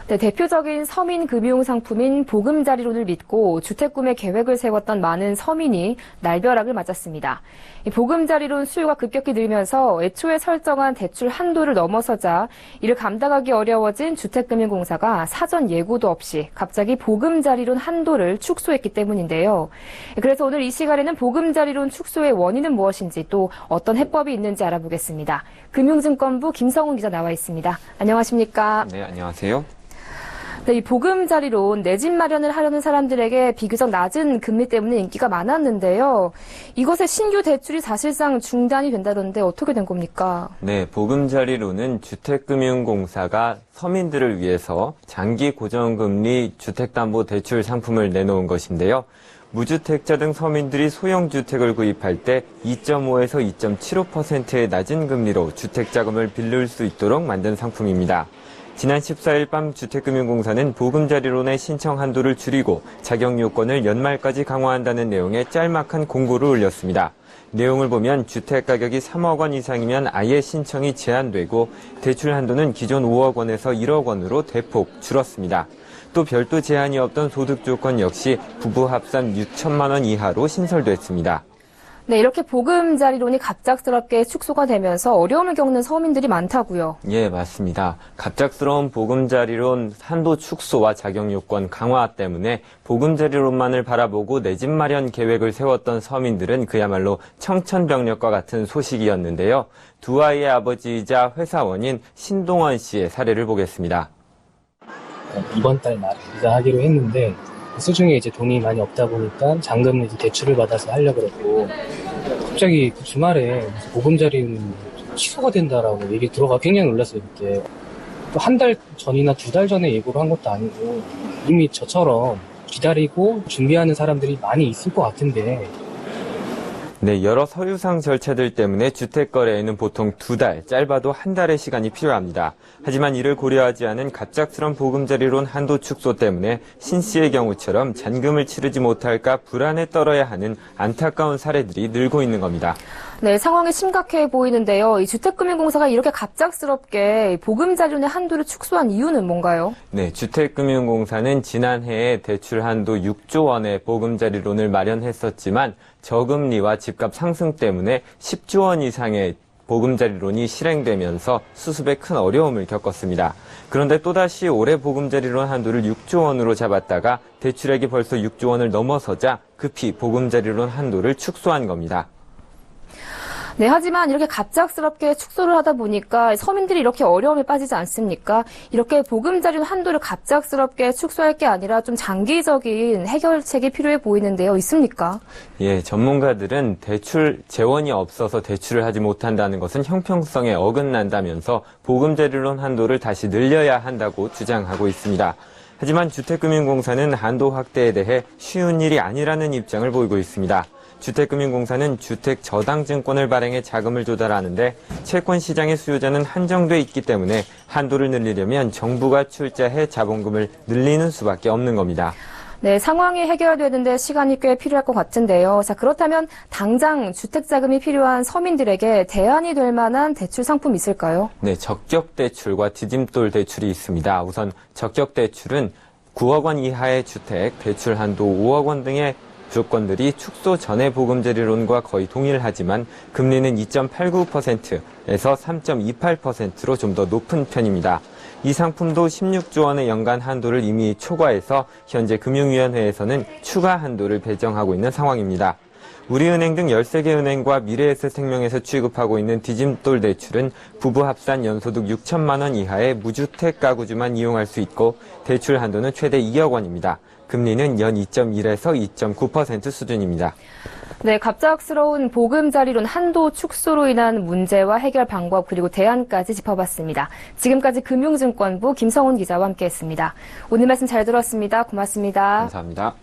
네, 대표적인 서민 금융 상품인 보금자리론을 믿고 주택 구매 계획을 세웠던 많은 서민이 날벼락을 맞았습니다. 이 보금자리론 수요가 급격히 늘면서 애초에 설정한 대출 한도를 넘어서자 이를 감당하기 어려워진 주택금융공사가 사전 예고도 없이 갑자기 보금자리론 한도를 축소했기 때문인데요. 그래서 오늘 이 시간에는 보금자리론 축소의 원인은 무엇인지 또 어떤 해법이 있는지 알아보겠습니다. 금융증권부 김성훈 기자 나와 있습니다. 안녕하십니까? 네, 안녕하세요. 네, 이 보금자리론 내 집 마련을 하려는 사람들에게 비교적 낮은 금리 때문에 인기가 많았는데요. 이것의 신규 대출이 사실상 중단이 된다던데 어떻게 된 겁니까? 네, 보금자리론은 주택금융공사가 서민들을 위해서 장기 고정금리 주택담보대출 상품을 내놓은 것인데요. 무주택자 등 서민들이 소형주택을 구입할 때 2.5에서 2.75%의 낮은 금리로 주택자금을 빌릴 수 있도록 만든 상품입니다. 지난 14일 밤 주택금융공사는 보금자리론의 신청 한도를 줄이고 자격 요건을 연말까지 강화한다는 내용의 짤막한 공고를 올렸습니다. 내용을 보면 주택 가격이 3억 원 이상이면 아예 신청이 제한되고 대출 한도는 기존 5억 원에서 1억 원으로 대폭 줄었습니다. 또 별도 제한이 없던 소득 조건 역시 부부 합산 6천만 원 이하로 신설됐습니다. 네, 이렇게 보금자리론이 갑작스럽게 축소가 되면서 어려움을 겪는 서민들이 많다고요. 예, 맞습니다. 갑작스러운 보금자리론 한도 축소와 자격 요건 강화 때문에 보금자리론만을 바라보고 내 집 마련 계획을 세웠던 서민들은 그야말로 청천벽력과 같은 소식이었는데요. 두 아이의 아버지이자 회사원인 신동원 씨의 사례를 보겠습니다. 이번 달 말에 이사하기로 했는데 수중에 이제 돈이 많이 없다 보니까 잔금을 대출을 받아서 하려고 그랬고 갑자기 그 주말에 보금자리는 취소가 된다라고 얘기 들어가 굉장히 놀랐어요. 그때 또 한 달 전이나 두 달 전에 예고를 한 것도 아니고 이미 저처럼 기다리고 준비하는 사람들이 많이 있을 것 같은데 네, 여러 서류상 절차들 때문에 주택 거래에는 보통 2달, 짧아도 한 달의 시간이 필요합니다. 하지만 이를 고려하지 않은 갑작스런 보금자리론 한도 축소 때문에 신 씨의 경우처럼 잔금을 치르지 못할까 불안에 떨어야 하는 안타까운 사례들이 늘고 있는 겁니다. 네, 상황이 심각해 보이는데요. 이 주택금융공사가 이렇게 갑작스럽게 보금자리론의 한도를 축소한 이유는 뭔가요? 네, 주택금융공사는 지난해에 대출 한도 6조 원의 보금자리론을 마련했었지만 저금리와 집값 상승 때문에 10조 원 이상의 보금자리론이 실행되면서 수습에 큰 어려움을 겪었습니다. 그런데 또다시 올해 보금자리론 한도를 6조 원으로 잡았다가 대출액이 벌써 6조 원을 넘어서자 급히 보금자리론 한도를 축소한 겁니다. 네, 하지만 이렇게 갑작스럽게 축소를 하다 보니까 서민들이 이렇게 어려움에 빠지지 않습니까? 이렇게 보금자리론 한도를 갑작스럽게 축소할 게 아니라 좀 장기적인 해결책이 필요해 보이는데요. 있습니까? 예, 전문가들은 대출 재원이 없어서 대출을 하지 못한다는 것은 형평성에 어긋난다면서 보금자리론 한도를 다시 늘려야 한다고 주장하고 있습니다. 하지만 주택금융공사는 한도 확대에 대해 쉬운 일이 아니라는 입장을 보이고 있습니다. 주택금융공사는 주택저당증권을 발행해 자금을 조달하는데 채권 시장의 수요자는 한정돼 있기 때문에 한도를 늘리려면 정부가 출자해 자본금을 늘리는 수밖에 없는 겁니다. 네, 상황이 해결되는데 시간이 꽤 필요할 것 같은데요. 자, 그렇다면 당장 주택자금이 필요한 서민들에게 대안이 될 만한 대출 상품이 있을까요? 네, 적격대출과 디딤돌 대출이 있습니다. 우선 적격대출은 9억 원 이하의 주택, 대출 한도 5억 원 등의 조건들이 축소 전의 보금자리론과 거의 동일하지만 금리는 2.89%에서 3.28%로 좀 더 높은 편입니다. 이 상품도 16조 원의 연간 한도를 이미 초과해서 현재 금융위원회에서는 추가 한도를 배정하고 있는 상황입니다. 우리은행 등 13개 은행과 미래에셋생명에서 취급하고 있는 디딤돌 대출은 부부 합산 연소득 6천만 원 이하의 무주택 가구주만 이용할 수 있고 대출 한도는 최대 2억 원입니다. 금리는 연 2.1에서 2.9% 수준입니다. 네, 갑작스러운 보금자리론 한도 축소로 인한 문제와 해결 방법 그리고 대안까지 짚어봤습니다. 지금까지 금융증권부 김성훈 기자와 함께했습니다. 오늘 말씀 잘 들었습니다. 고맙습니다. 감사합니다.